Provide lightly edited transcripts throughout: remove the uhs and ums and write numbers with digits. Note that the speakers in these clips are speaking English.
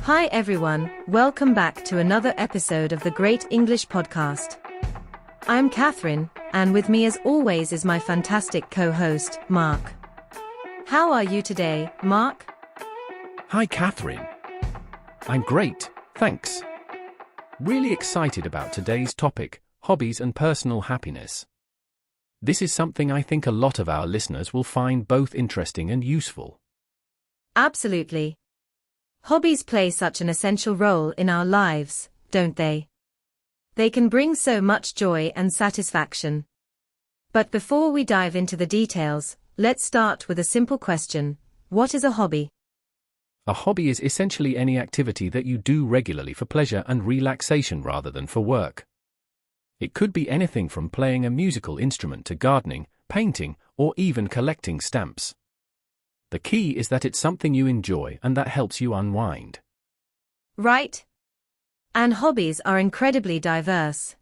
Hi everyone, welcome back to another episode of the Great English Podcast. I'm Catherine, and with me as always is my fantastic co-host, Mark. How are you today, Mark? Hi Catherine. I'm great, thanks. Really excited about today's topic, hobbies and personal happiness. This is something I think a lot of our listeners will find both interesting and useful. Absolutely. Hobbies play such an essential role in our lives, don't they? They can bring so much joy and satisfaction. But before we dive into the details, let's start with a simple question. What is a hobby? A hobby is essentially any activity that you do regularly for pleasure and relaxation rather than for work. It could be anything from playing a musical instrument to gardening, painting, or even collecting stamps. The key is that it's something you enjoy and that helps you unwind. Right. And hobbies are incredibly diverse.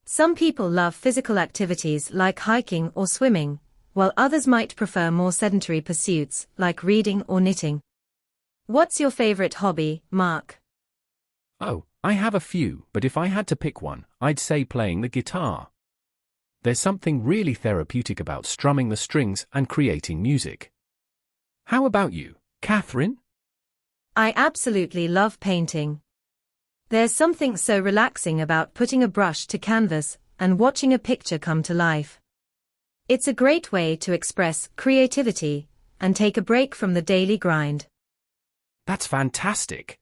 Some people love physical activities like hiking or swimming, while others might prefer more sedentary pursuits like reading or knitting. What's your favorite hobby, Mark? Oh, I have a few, but if I had to pick one, I'd say playing the guitar. There's something really therapeutic about strumming the strings and creating music. How about you, Catherine? I absolutely love painting. There's something so relaxing about putting a brush to canvas and watching a picture come to life. It's a great way to express creativity and take a break from the daily grind. That's fantastic.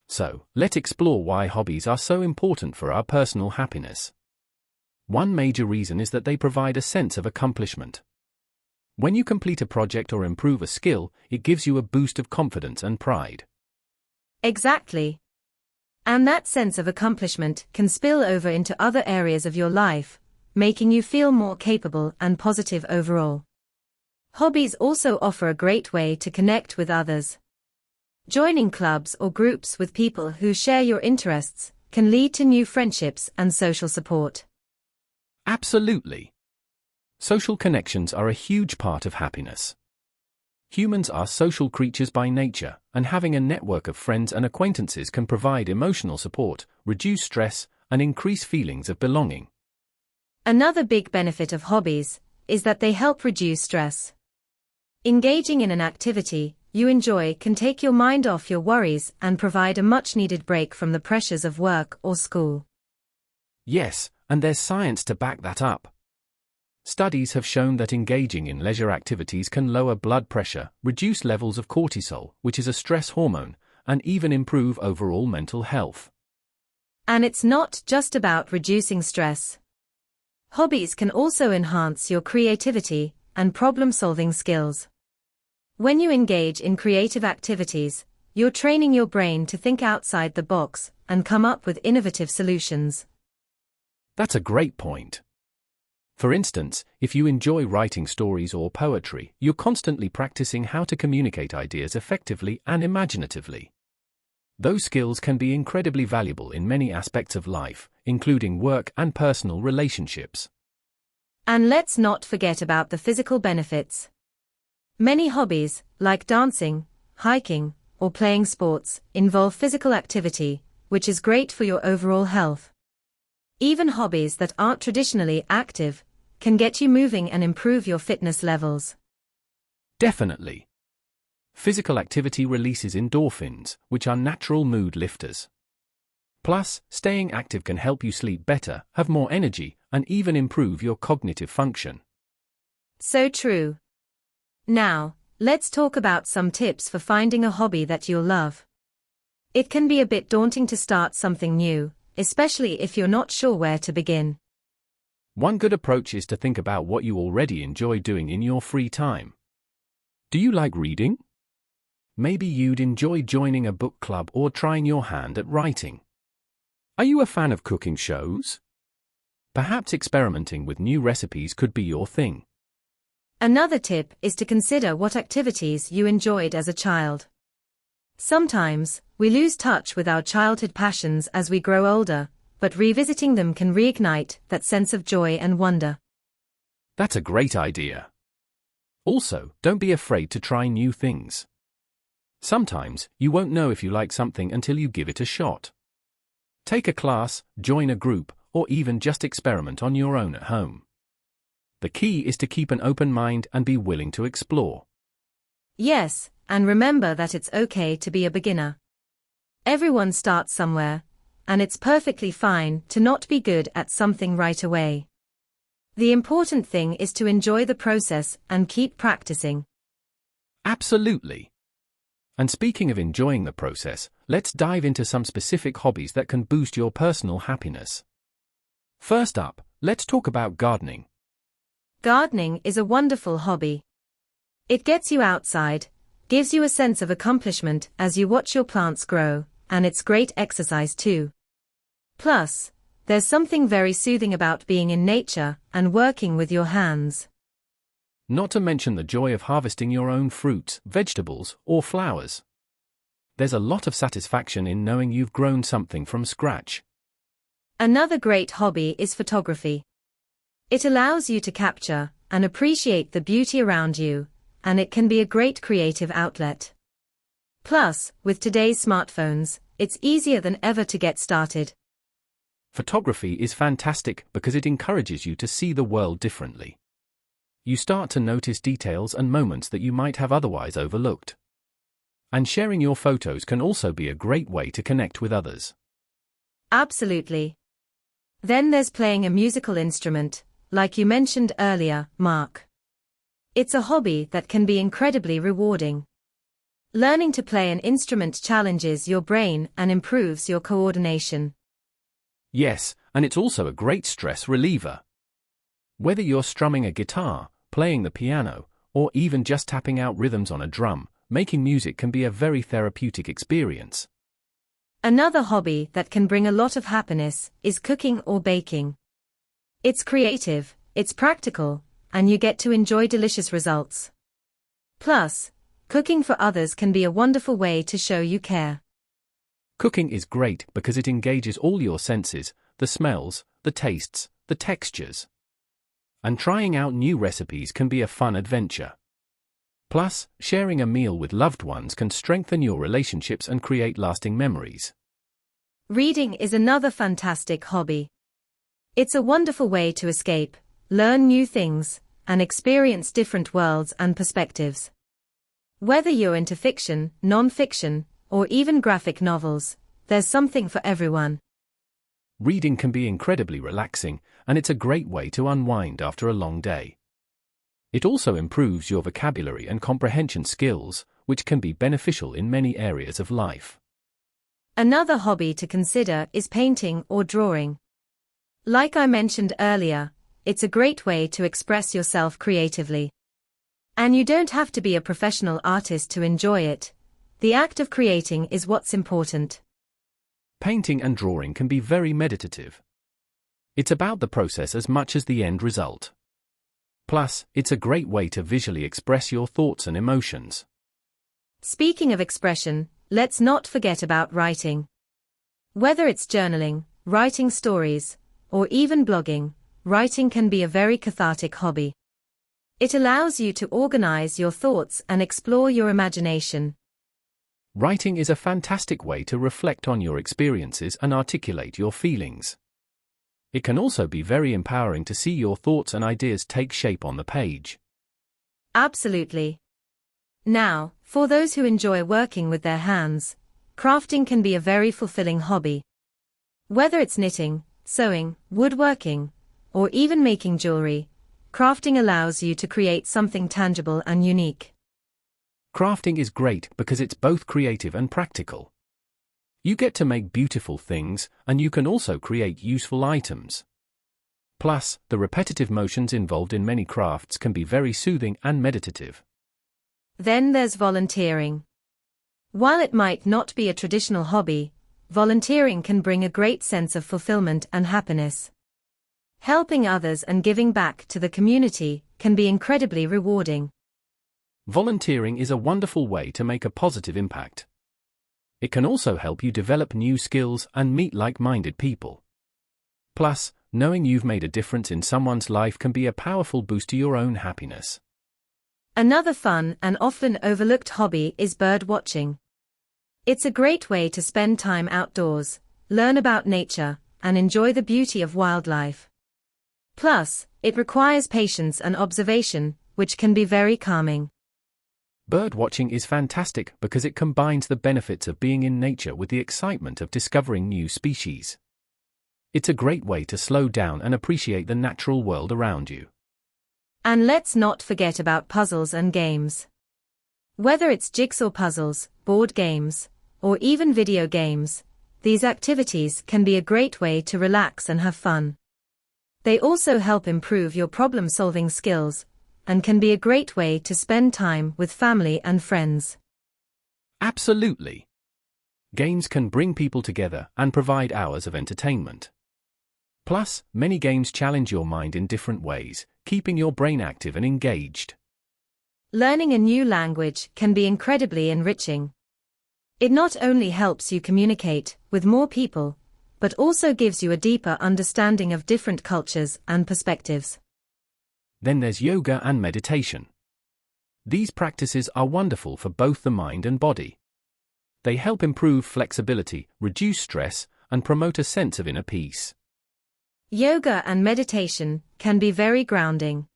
So, let's explore why hobbies are so important for our personal happiness. One major reason is that they provide a sense of accomplishment. When you complete a project or improve a skill, it gives you a boost of confidence and pride. Exactly. And that sense of accomplishment can spill over into other areas of your life, making you feel more capable and positive overall. Hobbies also offer a great way to connect with others. Joining clubs or groups with people who share your interests can lead to new friendships and social support. Absolutely. Social connections are a huge part of happiness. Humans are social creatures by nature, and having a network of friends and acquaintances can provide emotional support, reduce stress, and increase feelings of belonging. Another big benefit of hobbies is that they help reduce stress. Engaging in an activity you enjoy can take your mind off your worries and provide a much-needed break from the pressures of work or school. Yes, and there's science to back that up. Studies have shown that engaging in leisure activities can lower blood pressure, reduce levels of cortisol, which is a stress hormone, and even improve overall mental health. And it's not just about reducing stress. Hobbies can also enhance your creativity and problem-solving skills. When you engage in creative activities, you're training your brain to think outside the box and come up with innovative solutions. That's a great point. For instance, if you enjoy writing stories or poetry, you're constantly practicing how to communicate ideas effectively and imaginatively. Those skills can be incredibly valuable in many aspects of life, including work and personal relationships. And let's not forget about the physical benefits. Many hobbies, like dancing, hiking, or playing sports, involve physical activity, which is great for your overall health. Even hobbies that aren't traditionally active can get you moving and improve your fitness levels. Definitely. Physical activity releases endorphins, which are natural mood lifters. Plus, staying active can help you sleep better, have more energy, and even improve your cognitive function. So true. Now, let's talk about some tips for finding a hobby that you'll love. It can be a bit daunting to start something new, especially if you're not sure where to begin. One good approach is to think about what you already enjoy doing in your free time. Do you like reading? Maybe you'd enjoy joining a book club or trying your hand at writing. Are you a fan of cooking shows? Perhaps experimenting with new recipes could be your thing. Another tip is to consider what activities you enjoyed as a child. Sometimes, we lose touch with our childhood passions as we grow older, but revisiting them can reignite that sense of joy and wonder. That's a great idea. Also, don't be afraid to try new things. Sometimes, you won't know if you like something until you give it a shot. Take a class, join a group, or even just experiment on your own at home. The key is to keep an open mind and be willing to explore. Yes, and remember that it's okay to be a beginner. Everyone starts somewhere, and it's perfectly fine to not be good at something right away. The important thing is to enjoy the process and keep practicing. Absolutely. And speaking of enjoying the process, let's dive into some specific hobbies that can boost your personal happiness. First up, let's talk about gardening. Gardening is a wonderful hobby. It gets you outside, gives you a sense of accomplishment as you watch your plants grow, and it's great exercise too. Plus, there's something very soothing about being in nature and working with your hands. Not to mention the joy of harvesting your own fruits, vegetables, or flowers. There's a lot of satisfaction in knowing you've grown something from scratch. Another great hobby is photography. It allows you to capture and appreciate the beauty around you, and it can be a great creative outlet. Plus, with today's smartphones, it's easier than ever to get started. Photography is fantastic because it encourages you to see the world differently. You start to notice details and moments that you might have otherwise overlooked. And sharing your photos can also be a great way to connect with others. Absolutely. Then there's playing a musical instrument, like you mentioned earlier, Mark. It's a hobby that can be incredibly rewarding. Learning to play an instrument challenges your brain and improves your coordination. Yes, and it's also a great stress reliever. Whether you're strumming a guitar, playing the piano, or even just tapping out rhythms on a drum, making music can be a very therapeutic experience. Another hobby that can bring a lot of happiness is cooking or baking. It's creative, it's practical, and you get to enjoy delicious results. Plus, cooking for others can be a wonderful way to show you care. Cooking is great because it engages all your senses, the smells, the tastes, the textures. And trying out new recipes can be a fun adventure. Plus, sharing a meal with loved ones can strengthen your relationships and create lasting memories. Reading is another fantastic hobby. It's a wonderful way to escape, learn new things, and experience different worlds and perspectives. Whether you're into fiction, non-fiction, or even graphic novels, there's something for everyone. Reading can be incredibly relaxing, and it's a great way to unwind after a long day. It also improves your vocabulary and comprehension skills, which can be beneficial in many areas of life. Another hobby to consider is painting or drawing. Like I mentioned earlier, it's a great way to express yourself creatively. And you don't have to be a professional artist to enjoy it. The act of creating is what's important. Painting and drawing can be very meditative. It's about the process as much as the end result. Plus, it's a great way to visually express your thoughts and emotions. Speaking of expression, let's not forget about writing. Whether it's journaling, writing stories, or even blogging, writing can be a very cathartic hobby. It allows you to organize your thoughts and explore your imagination. Writing is a fantastic way to reflect on your experiences and articulate your feelings. It can also be very empowering to see your thoughts and ideas take shape on the page. Absolutely. Now, for those who enjoy working with their hands, crafting can be a very fulfilling hobby. Whether it's knitting, sewing, woodworking, or even making jewelry, crafting allows you to create something tangible and unique. Crafting is great because it's both creative and practical. You get to make beautiful things, and you can also create useful items. Plus, the repetitive motions involved in many crafts can be very soothing and meditative. Then there's volunteering. While it might not be a traditional hobby, volunteering can bring a great sense of fulfillment and happiness. Helping others and giving back to the community can be incredibly rewarding. Volunteering is a wonderful way to make a positive impact. It can also help you develop new skills and meet like-minded people. Plus, knowing you've made a difference in someone's life can be a powerful boost to your own happiness. Another fun and often overlooked hobby is bird watching. It's a great way to spend time outdoors, learn about nature, and enjoy the beauty of wildlife. Plus, it requires patience and observation, which can be very calming. Bird watching is fantastic because it combines the benefits of being in nature with the excitement of discovering new species. It's a great way to slow down and appreciate the natural world around you. And let's not forget about puzzles and games. Whether it's jigsaw puzzles, board games, or even video games, these activities can be a great way to relax and have fun. They also help improve your problem-solving skills, and can be a great way to spend time with family and friends. Absolutely. Games can bring people together and provide hours of entertainment. Plus, many games challenge your mind in different ways, keeping your brain active and engaged. Learning a new language can be incredibly enriching. It not only helps you communicate with more people, but also gives you a deeper understanding of different cultures and perspectives. Then there's yoga and meditation. These practices are wonderful for both the mind and body. They help improve flexibility, reduce stress, and promote a sense of inner peace. Yoga and meditation can be very grounding.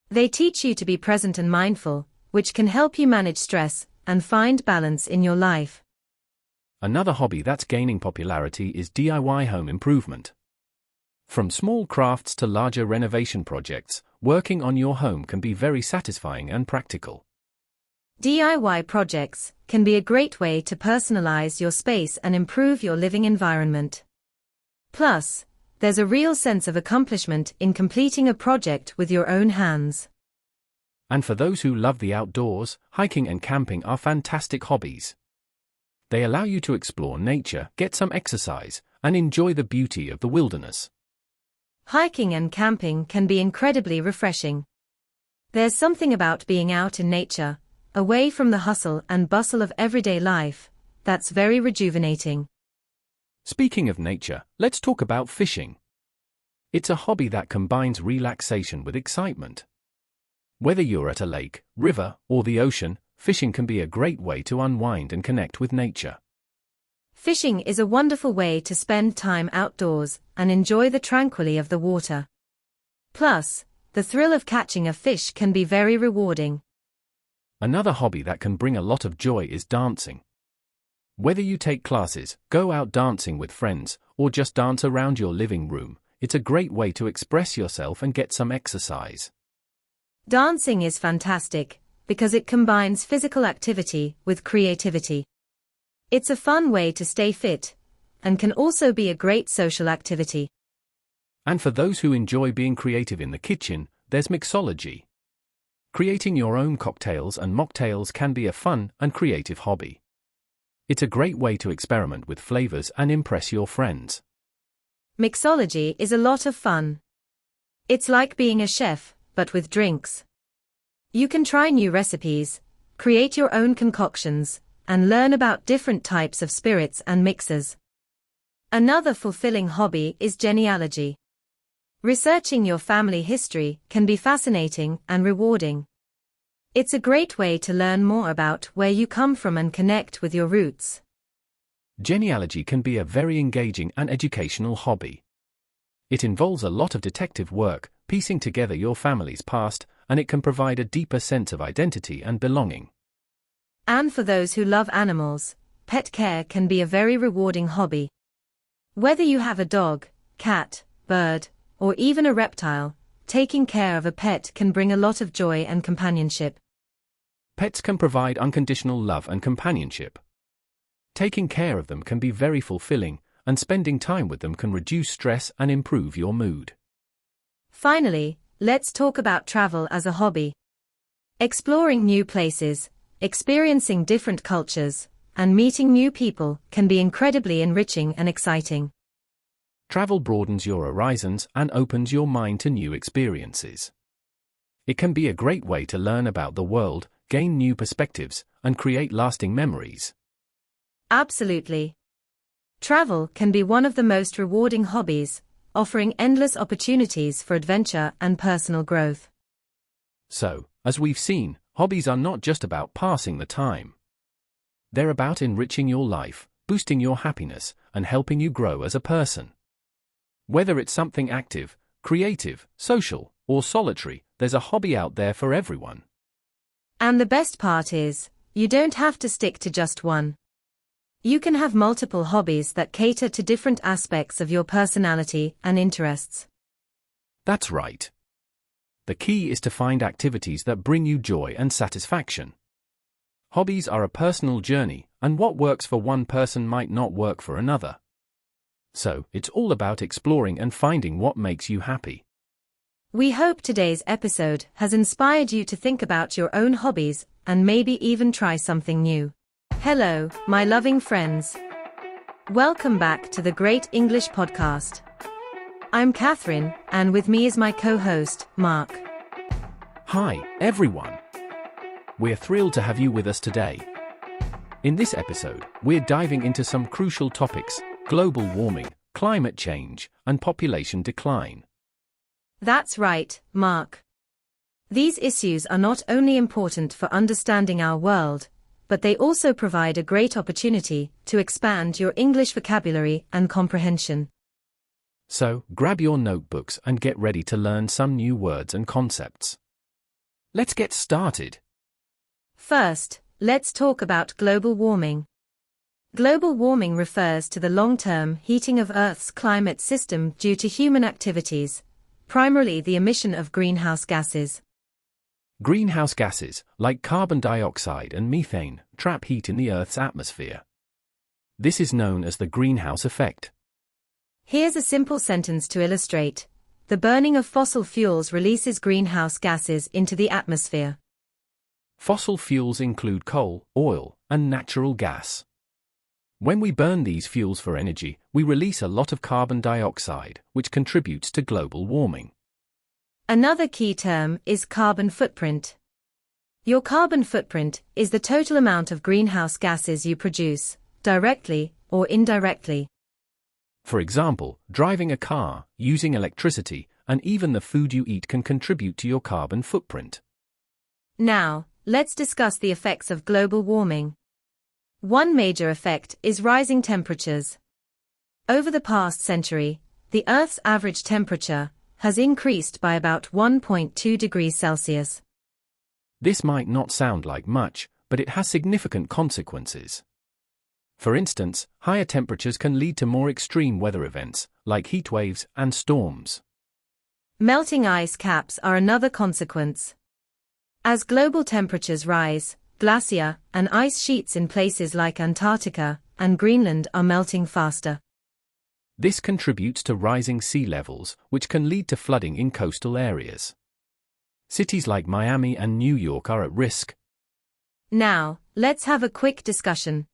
They teach you to be present and mindful, which can help you manage stress and find balance in your life. Another hobby that's gaining popularity is DIY home improvement. From small crafts to larger renovation projects, working on your home can be very satisfying and practical. DIY projects can be a great way to personalize your space and improve your living environment. Plus, there's a real sense of accomplishment in completing a project with your own hands. And for those who love the outdoors, hiking and camping are fantastic hobbies. They allow you to explore nature, get some exercise, and enjoy the beauty of the wilderness. Hiking and camping can be incredibly refreshing. There's something about being out in nature, away from the hustle and bustle of everyday life, that's very rejuvenating. Speaking of nature, let's talk about fishing. It's a hobby that combines relaxation with excitement. Whether you're at a lake, river, or the ocean, fishing can be a great way to unwind and connect with nature. Fishing is a wonderful way to spend time outdoors and enjoy the tranquility of the water. Plus, the thrill of catching a fish can be very rewarding. Another hobby that can bring a lot of joy is dancing. Whether you take classes, go out dancing with friends, or just dance around your living room, it's a great way to express yourself and get some exercise. Dancing is fantastic because it combines physical activity with creativity. It's a fun way to stay fit, and can also be a great social activity. And for those who enjoy being creative in the kitchen, there's mixology. Creating your own cocktails and mocktails can be a fun and creative hobby. It's a great way to experiment with flavors and impress your friends. Mixology is a lot of fun. It's like being a chef, but with drinks. You can try new recipes, create your own concoctions, and learn about different types of spirits and mixes. Another fulfilling hobby is genealogy. Researching your family history can be fascinating and rewarding. It's a great way to learn more about where you come from and connect with your roots. Genealogy can be a very engaging and educational hobby. It involves a lot of detective work, piecing together your family's past, and it can provide a deeper sense of identity and belonging. And for those who love animals, pet care can be a very rewarding hobby. Whether you have a dog, cat, bird, or even a reptile, taking care of a pet can bring a lot of joy and companionship. Pets can provide unconditional love and companionship. Taking care of them can be very fulfilling, and spending time with them can reduce stress and improve your mood. Finally, let's talk about travel as a hobby. Exploring new places, experiencing different cultures, and meeting new people can be incredibly enriching and exciting. Travel broadens your horizons and opens your mind to new experiences. It can be a great way to learn about the world, gain new perspectives, and create lasting memories. Absolutely. Travel can be one of the most rewarding hobbies, offering endless opportunities for adventure and personal growth. So, As we've seen, hobbies are not just about passing the time. They're about enriching your life, boosting your happiness, and helping you grow as a person. Whether it's something active, creative, social, or solitary, there's a hobby out there for everyone. And the best part is, you don't have to stick to just one. You can have multiple hobbies that cater to different aspects of your personality and interests. That's right. The key is to find activities that bring you joy and satisfaction. Hobbies are a personal journey, and what works for one person might not work for another. So, it's all about exploring and finding what makes you happy. We hope today's episode has inspired you to think about your own hobbies and maybe even try something new. Hello, my loving friends. Welcome back to the Great English Podcast. I'm Catherine, and with me is my co-host, Mark. Hi, everyone. We're thrilled to have you with us today. In this episode, we're diving into some crucial topics: global warming, climate change, and population decline. That's right, Mark. These issues are not only important for understanding our world, but they also provide a great opportunity to expand your English vocabulary and comprehension. So, grab your notebooks and get ready to learn some new words and concepts. Let's get started. First, let's talk about global warming. Global warming refers to the long-term heating of Earth's climate system due to human activities, primarily the emission of greenhouse gases. Greenhouse gases, like carbon dioxide and methane, trap heat in the Earth's atmosphere. This is known as the greenhouse effect. Here's a simple sentence to illustrate. The burning of fossil fuels releases greenhouse gases into the atmosphere. Fossil fuels include coal, oil, and natural gas. When we burn these fuels for energy, we release a lot of carbon dioxide, which contributes to global warming. Another key term is carbon footprint. Your carbon footprint is the total amount of greenhouse gases you produce, directly or indirectly. For example, driving a car, using electricity, and even the food you eat can contribute to your carbon footprint. Now, let's discuss the effects of global warming. One major effect is rising temperatures. Over the past century, the Earth's average temperature has increased by about 1.2 degrees Celsius. This might not sound like much, but it has significant consequences. For instance, higher temperatures can lead to more extreme weather events, like heat waves and storms. Melting ice caps are another consequence. As global temperatures rise, glacier and ice sheets in places like Antarctica and Greenland are melting faster. This contributes to rising sea levels, which can lead to flooding in coastal areas. Cities like Miami and New York are at risk. Now, let's have a quick discussion.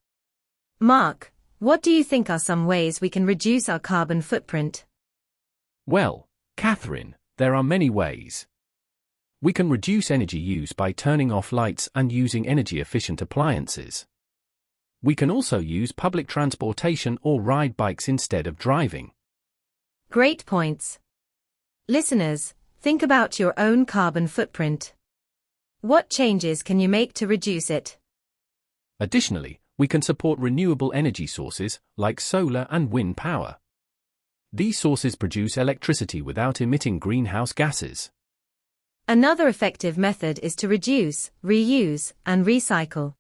Mark, what do you think are some ways we can reduce our carbon footprint? Well, Catherine, there are many ways. We can reduce energy use by turning off lights and using energy-efficient appliances. We can also use public transportation or ride bikes instead of driving. Great points. Listeners, think about your own carbon footprint. What changes can you make to reduce it? Additionally, we can support renewable energy sources like solar and wind power. These sources produce electricity without emitting greenhouse gases. Another effective method is to reduce, reuse, and recycle.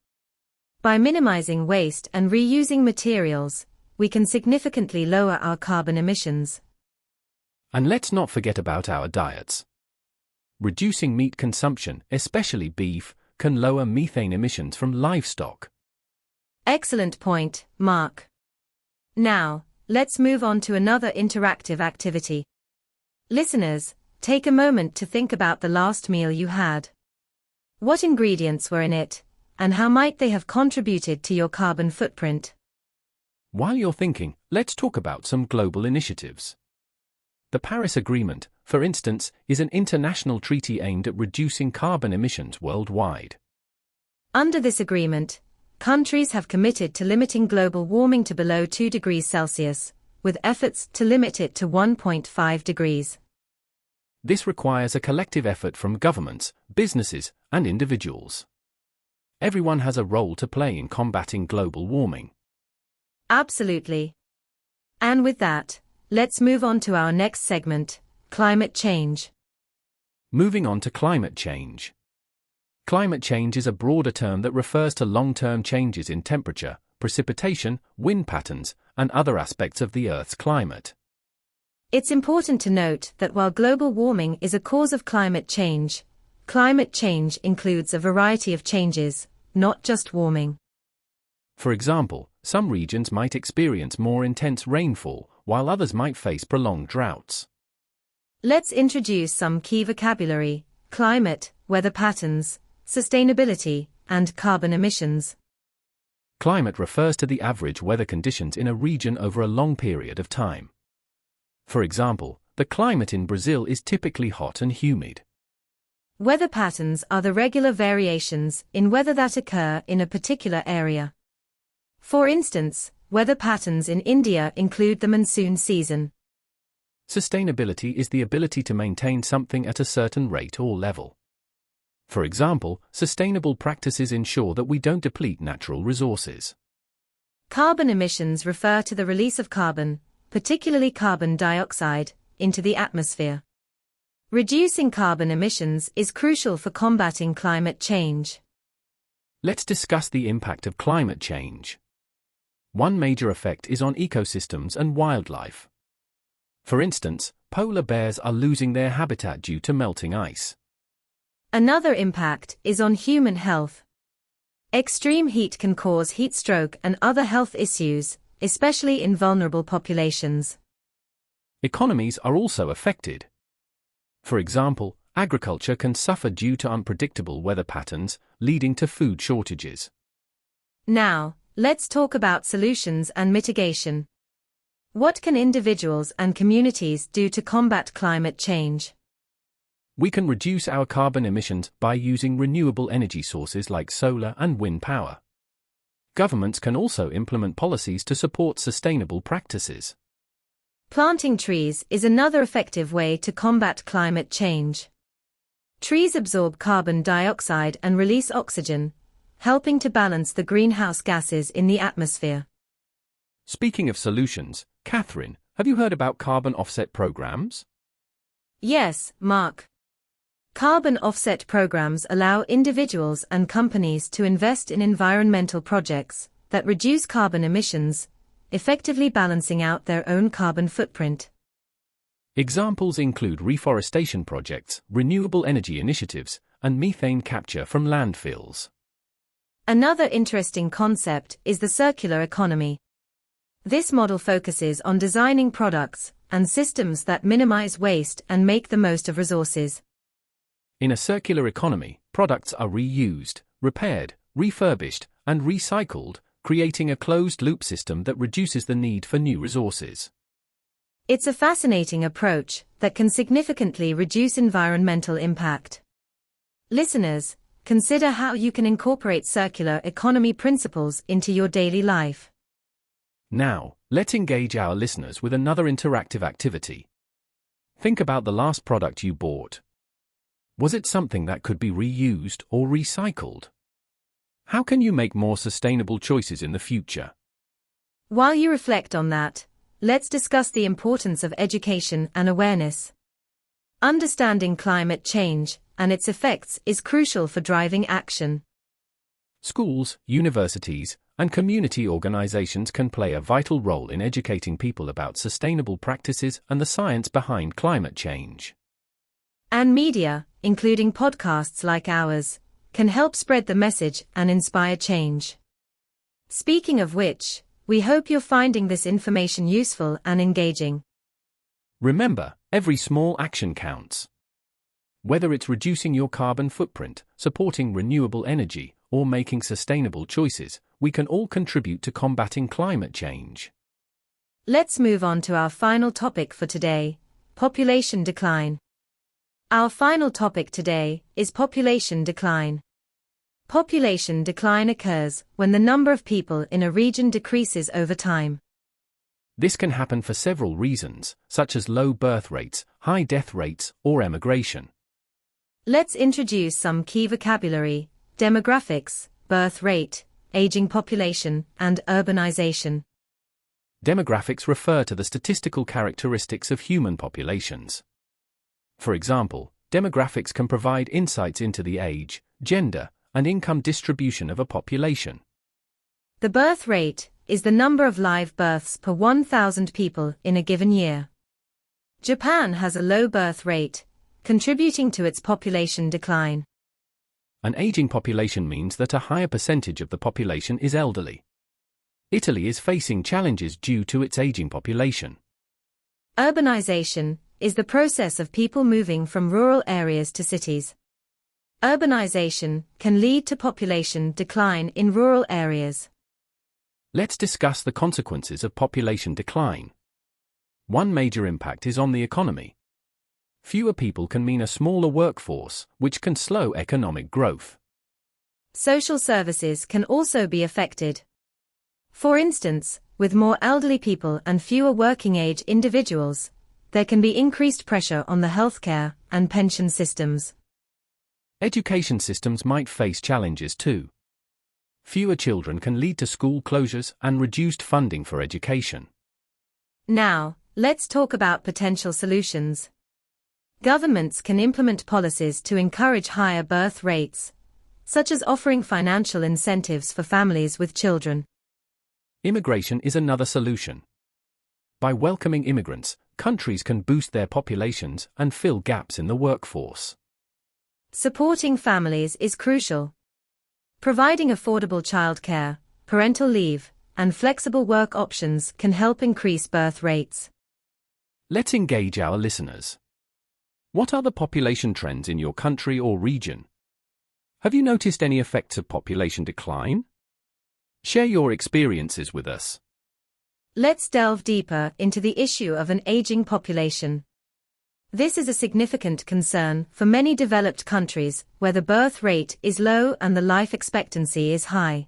By minimizing waste and reusing materials, we can significantly lower our carbon emissions. And let's not forget about our diets. Reducing meat consumption, especially beef, can lower methane emissions from livestock. Excellent point, Mark. Now, let's move on to another interactive activity. Listeners, take a moment to think about the last meal you had. What ingredients were in it, and how might they have contributed to your carbon footprint? While you're thinking, let's talk about some global initiatives. The Paris Agreement, for instance, is an international treaty aimed at reducing carbon emissions worldwide. Under this agreement, countries have committed to limiting global warming to below 2 degrees Celsius, with efforts to limit it to 1.5 degrees. This requires a collective effort from governments, businesses, and individuals. Everyone has a role to play in combating global warming. Absolutely. And with that, let's move on to our next segment, climate change. Moving on to climate change. Climate change is a broader term that refers to long-term changes in temperature, precipitation, wind patterns, and other aspects of the Earth's climate. It's important to note that while global warming is a cause of climate change includes a variety of changes, not just warming. For example, some regions might experience more intense rainfall, while others might face prolonged droughts. Let's introduce some key vocabulary: climate, weather patterns, sustainability, and carbon emissions. Climate refers to the average weather conditions in a region over a long period of time. For example, the climate in Brazil is typically hot and humid. Weather patterns are the regular variations in weather that occur in a particular area. For instance, weather patterns in India include the monsoon season. Sustainability is the ability to maintain something at a certain rate or level. For example, sustainable practices ensure that we don't deplete natural resources. Carbon emissions refer to the release of carbon, particularly carbon dioxide, into the atmosphere. Reducing carbon emissions is crucial for combating climate change. Let's discuss the impact of climate change. One major effect is on ecosystems and wildlife. For instance, polar bears are losing their habitat due to melting ice. Another impact is on human health. Extreme heat can cause heat stroke and other health issues, especially in vulnerable populations. Economies are also affected. For example, agriculture can suffer due to unpredictable weather patterns, leading to food shortages. Now, let's talk about solutions and mitigation. What can individuals and communities do to combat climate change? We can reduce our carbon emissions by using renewable energy sources like solar and wind power. Governments can also implement policies to support sustainable practices. Planting trees is another effective way to combat climate change. Trees absorb carbon dioxide and release oxygen, helping to balance the greenhouse gases in the atmosphere. Speaking of solutions, Catherine, have you heard about carbon offset programs? Yes, Mark. Carbon offset programs allow individuals and companies to invest in environmental projects that reduce carbon emissions, effectively balancing out their own carbon footprint. Examples include reforestation projects, renewable energy initiatives, and methane capture from landfills. Another interesting concept is the circular economy. This model focuses on designing products and systems that minimize waste and make the most of resources. In a circular economy, products are reused, repaired, refurbished, and recycled, creating a closed-loop system that reduces the need for new resources. It's a fascinating approach that can significantly reduce environmental impact. Listeners, consider how you can incorporate circular economy principles into your daily life. Now, let's engage our listeners with another interactive activity. Think about the last product you bought. Was it something that could be reused or recycled? How can you make more sustainable choices in the future? While you reflect on that, let's discuss the importance of education and awareness. Understanding climate change and its effects is crucial for driving action. Schools, universities, and community organizations can play a vital role in educating people about sustainable practices and the science behind climate change. And media, including podcasts like ours, can help spread the message and inspire change. Speaking of which, we hope you're finding this information useful and engaging. Remember, every small action counts. Whether it's reducing your carbon footprint, supporting renewable energy, or making sustainable choices, we can all contribute to combating climate change. Let's move on to our final topic for today, population decline. Our final topic today is population decline. Population decline occurs when the number of people in a region decreases over time. This can happen for several reasons, such as low birth rates, high death rates, or emigration. Let's introduce some key vocabulary: demographics, birth rate, aging population, and urbanization. Demographics refer to the statistical characteristics of human populations. For example, demographics can provide insights into the age, gender, and income distribution of a population. The birth rate is the number of live births per 1,000 people in a given year. Japan has a low birth rate, contributing to its population decline. An aging population means that a higher percentage of the population is elderly. Italy is facing challenges due to its aging population. Urbanization is the process of people moving from rural areas to cities. Urbanization can lead to population decline in rural areas. Let's discuss the consequences of population decline. One major impact is on the economy. Fewer people can mean a smaller workforce, which can slow economic growth. Social services can also be affected. For instance, with more elderly people and fewer working-age individuals, there can be increased pressure on the healthcare and pension systems. Education systems might face challenges too. Fewer children can lead to school closures and reduced funding for education. Now, let's talk about potential solutions. Governments can implement policies to encourage higher birth rates, such as offering financial incentives for families with children. Immigration is another solution. By welcoming immigrants, countries can boost their populations and fill gaps in the workforce. Supporting families is crucial. Providing affordable childcare, parental leave, and flexible work options can help increase birth rates. Let's engage our listeners. What are the population trends in your country or region? Have you noticed any effects of population decline? Share your experiences with us. Let's delve deeper into the issue of an aging population. This is a significant concern for many developed countries where the birth rate is low and the life expectancy is high.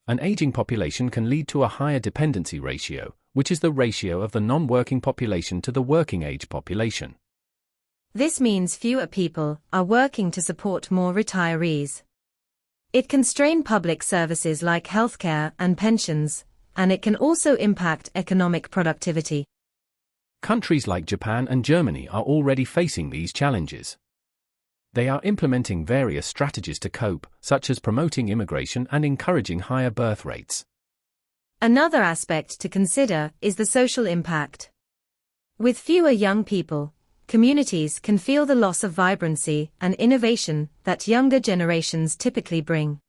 An aging population can lead to a higher dependency ratio, which is the ratio of the non-working population to the working-age population. This means fewer people are working to support more retirees. It can strain public services like healthcare and pensions, and it can also impact economic productivity. Countries like Japan and Germany are already facing these challenges. They are implementing various strategies to cope, such as promoting immigration and encouraging higher birth rates. Another aspect to consider is the social impact. With fewer young people, communities can feel the loss of vibrancy and innovation that younger generations typically bring.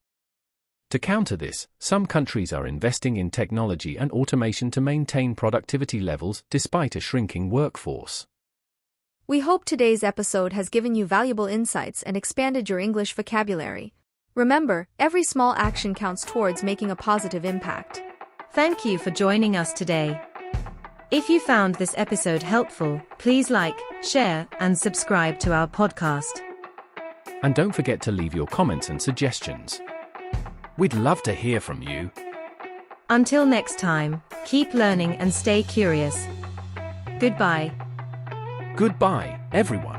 To counter this, some countries are investing in technology and automation to maintain productivity levels despite a shrinking workforce. We hope today's episode has given you valuable insights and expanded your English vocabulary. Remember, every small action counts towards making a positive impact. Thank you for joining us today. If you found this episode helpful, please like, share, and subscribe to our podcast. And don't forget to leave your comments and suggestions. We'd love to hear from you. Until next time, keep learning and stay curious. Goodbye. Goodbye, everyone.